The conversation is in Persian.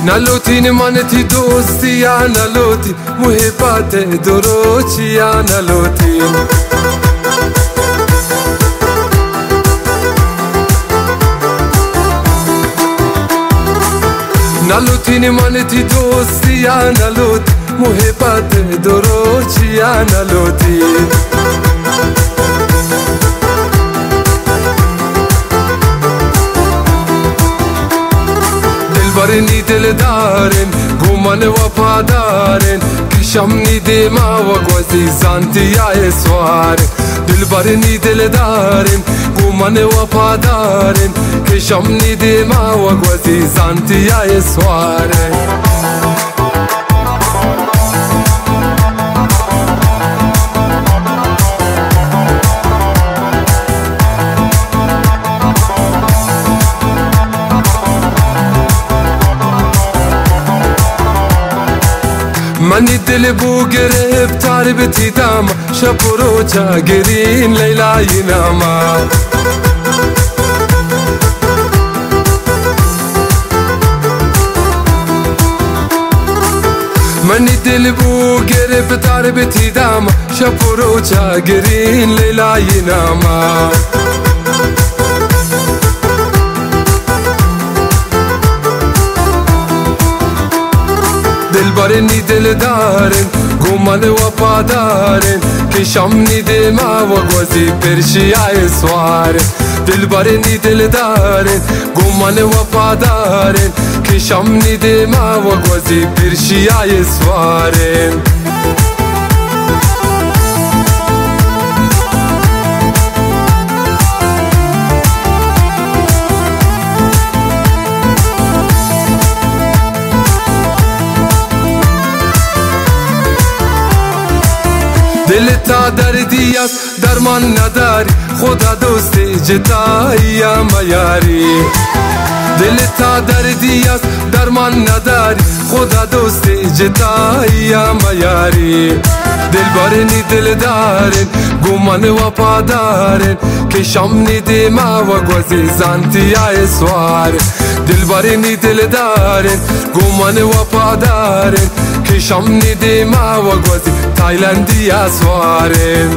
نلوتین منتی دوستی یا نلوتی محبت دروچی یا نلوتین نلوتین منتی دوستی یا نلوتی محبت دروچی یا نلوتین دلبرنی دل دارن گمان وفادارن کشمنی دیما و گوزی زانتی یا سوار دلبرنی دل دارن گمان وفادارن کشمنی دیما و گوزی زانتی یا سوار منی دل بو گرفت تربتی دم شب و روزا گرین لیلای نما منی دل بو گرفت تربتی دم شب و روزا گرین لیلای نما دلبرنی دل دارن گمان وفادارن کشمنی دیما و گوزی پرشیای سوار دلبرنی دل دارن گمان وفادارن کشمنی دیما و گوزی پرشیای سوارن دل تا دردی است درمان نداری خدا دوستی جتایی یا میاری دل تا دردی است درمان نداری خدا دوستی جتایی یا میاری دلبرنی دل دارن گمان وفادارن کشمنی دیما و گوزی زانتی یا سوار دلبرنی دل دارن گمان وفادارن کشمنی دیما و گوزی تایلندی یا سوارن